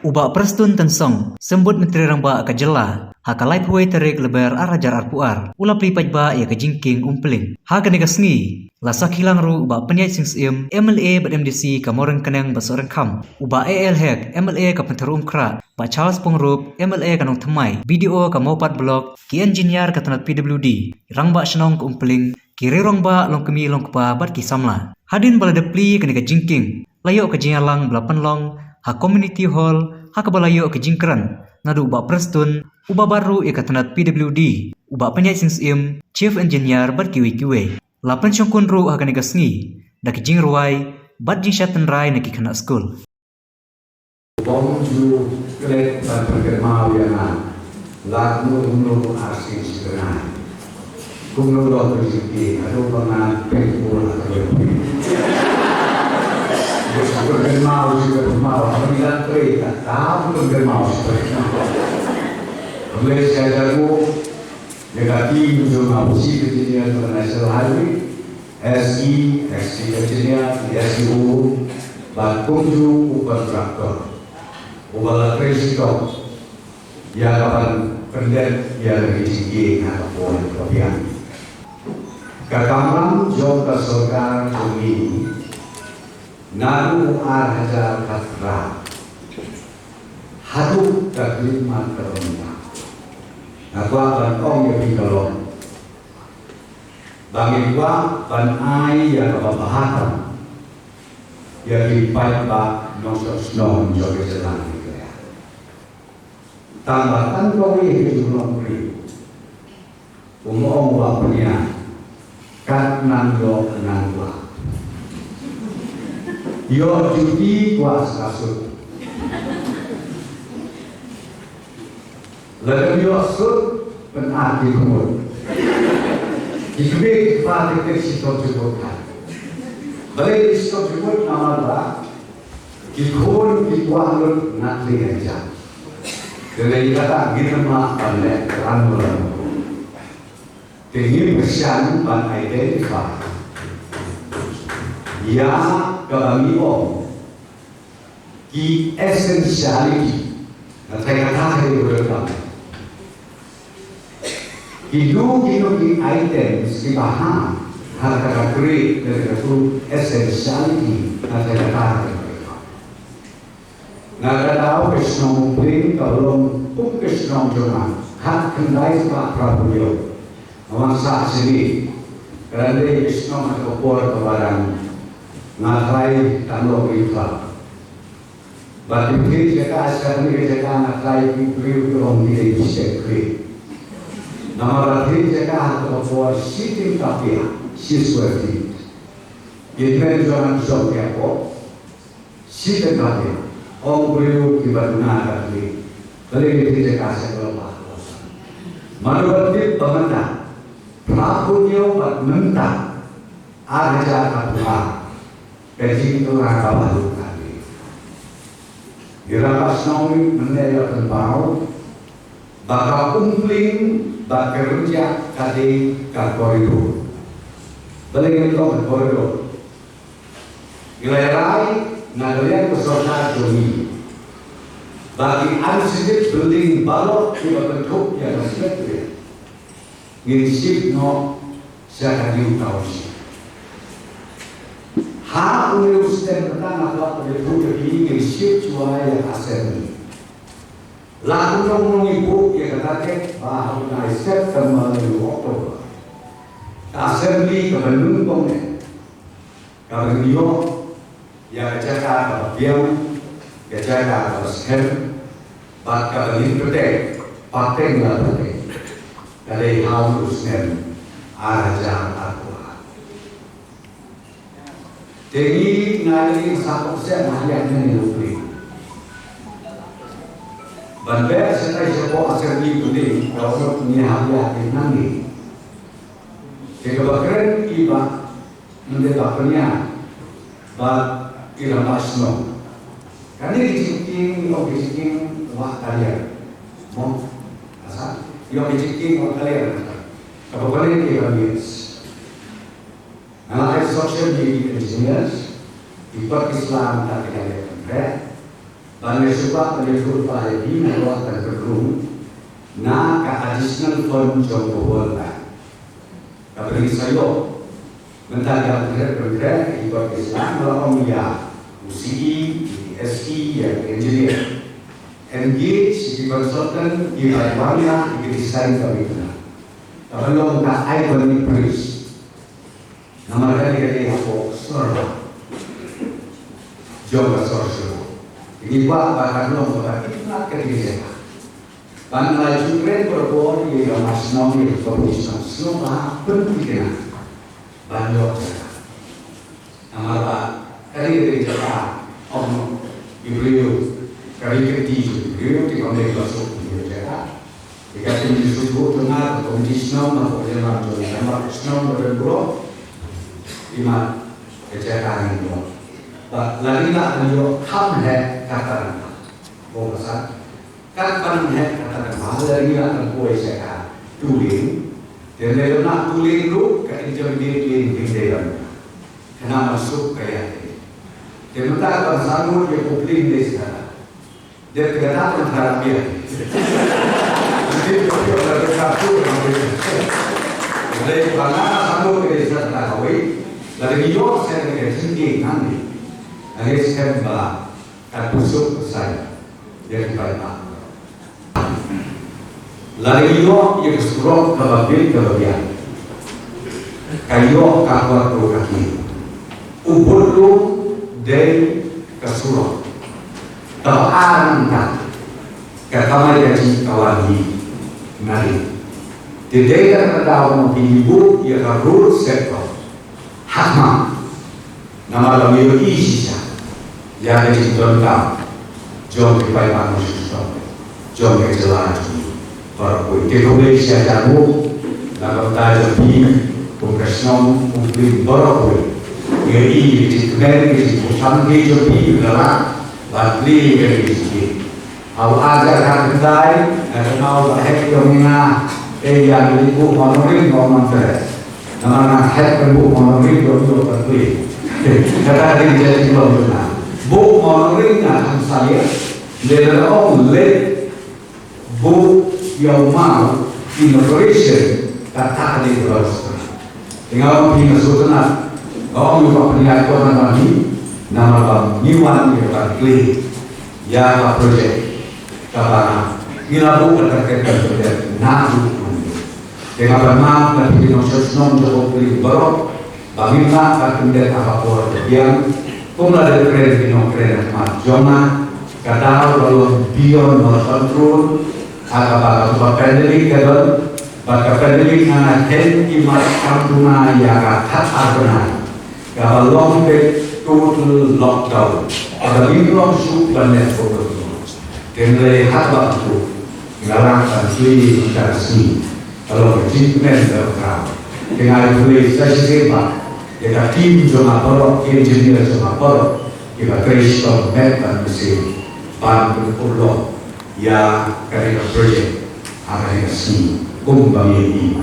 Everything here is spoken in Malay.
Ubak Prestun Tensong, sembut Menteri Ramba ke Jela, hakalai puai terik lebar arajar arpuar, ulap lipat ba ya ke jingking umpeling. Haka nega sengi, lasak hilang ru ubak penyait sing MLA bat MDC kamoreng keneng basoreng kam. Ubak AL Hek, MLA ke penterum kra, Pak Charles Pongrup, MLA kanong temai, BDO ke Mopat Blok, ki engineer ke tenat PWD, rangba senong ke umpeling, kiri rongba long kemi long kepa bat ki samla. Hadin bala depli ke nega jingking, layok ke jingalang belapan long, ha community hall, ha kabalayo ke jingkran, nadu ubak Prestun, ubak baru ia katanat PWD, ubak penyait sing chief engineer bat kiwi-kiwi. Lapan syongkun ru ha kanega sengi, dak jing ruai, bat jing syatan rai neki kena school. Bonju klet dan berkemau yana, lagu unu asing sekenai. Kumno doh rezeki, aduh pernah pengpul atau lebih. Berkemau juga berkemau, apabila mereka tahu berkemau seperti itu. Oleh saya jago, negati untuk ngapusi kejadian internasional hari, SI kejadian, SIU, bakunju upar traktor, ubah resiko, ya kapan pendek ya lagi tinggi ataupun kebiang. Kekamang jom kesorgan ini. Naru arhajar katra haduk taklimat terima aku akan ong ya pingalong bagi gua ban ai ya kebahagiaan ya lipat ba nosok snon joge selang ya tambahkan kau ini sebelum beri umum waktunya kat nanggo nangwa yo judi kuas kasut lalu yo sut penati kumul ikbe pati tersito jebutkan balai tersito jebut nama ba ikun ikualut natli aja dari kata kita mak pandai keran tinggi persian ban identify ya kami om ki essentiality saya kata ini berapa hidup ki items ki bahan harga kategori dari itu essentiality saya kata naga tahu kesnong bring kalau pun kesnong jangan hak kendai Pak Prabowo masa sini kerana kesnong atau por kebarang ngakai tanlo kita. Bagi kita jika sekarang ini jika ngakai kita orang tidak bisa kiri. Nama bagi jika atau for sitting tapia siswa itu. Kita jangan sok apa sitting tapia. Orang beliau kita benar kali. Kalau kita jika sekarang apa? Manusia pemerintah. Prakunyo mentah. Ada cara apa? Kecil itu rangka baru kali. Dirapas nawi menelak tembau, bakal kumpling, bakal kerja tadi ke koridor. Balik itu ke koridor. Gilirai nagarian peserta doni. Bagi sedikit building balok juga bentuk yang berbeda. Ngisip no saya diutau sih. Ha universitas pertama waktu itu ini ngisip cuai yang asli. Lalu orang ibu yang katakan bahwa ngisip kembali Oktober. Asli kebenulan kongnya. Kalau dia yang kerja biang kerja skem, bakal ini betul, pakai nggak betul. Dari harus nem ajar aku. Jadi ngali satu sen hanya ini lebih. Bandar setelah sebuah asal di budi kalau punya hadiah nanti. Jika bakren iba mendapatnya bak ilamasno. Karena disikin wah kalian mau asal. Yo disikin wah kalian. Kapan kita bias. Nah, social media engineers, ikut Islam tak dikatakan Bagi sebab penyebut lagi melewat terkerung na ka additional fund jom bola. Kapag sayo mentang bergerak ikut Islam melakukan ya UCI, SI, yang engineer engage di konsultan di Taiwan di desain pemikiran. Kalau tak ada penulis, nama dia apa? Surah. Jom surah. Ini buat bahkan belum berarti nak kerja. Panai juga berbor di dalam nasional kompetisi semua penting. Banyak cara. Nama kali kerja om ibu kali kerja ibu di kamar masuk di cara. Jika tim disebut dengan kompetisi nama kerja nama nasional berbor lima kerja ini. Lagi nak menjawab kam hai kata bola sah kan kam hai kata lagi nak kue saya tuling dia nak tuling lu kan jam dia dalam kena masuk kaya dia minta kalau sanggup dia publik di sana dia tidak tahu cara dia jadi dia berkata jadi kalau sanggup di sana kawin lagi yo saya dengan sendiri nanti Akhirnya saya akan busuk saya dari Bapak. Lalu yang suruh kebagian kebagian, kayu kabar kaki, ubur lu dari kesuruh, terang tak, kata jadi kawali nari. Tidak ada dalam ibu yang harus sektor, hakma, nama lalu isi. Yang dicontoh, jom kita manusia, jom kita jalan berkuih. Kita boleh siapa nak bertanya lebih, pengkesnom, publik berkuih. Jadi kita pusat kita lebih berat, batli kita sedikit. Awal ajar kita ini, kalau hek domina, yang ibu monorik ngomong terus. Nama hek ibu monorik domino berkuih. Kata dia jadi domina. Bu monoring na saya lelong let bu yang mau innovation kata di terus. Tinggal pinasukan orang yang punya koran ini nama Niwan yang terkait ya project karena inilah bu terkait project nahu. Dengan bermak dan pinasukan untuk beli berok bagaimana akan menjadi apa yang Kumla dari kredit kredit mat joma kadang kalau beyond no control agak pendek kadang pendek na henti mat kampuna ya kat arna kalau long total lockdown ada bingung sup dan foto kendali haba tu ngarang asli kasih kalau treatment berkah dengan tulis saya kita tim cuma perlu engineer cuma perlu kita kreator meta mesin bantu pulau ya kerja project ada yang sih kumbang ini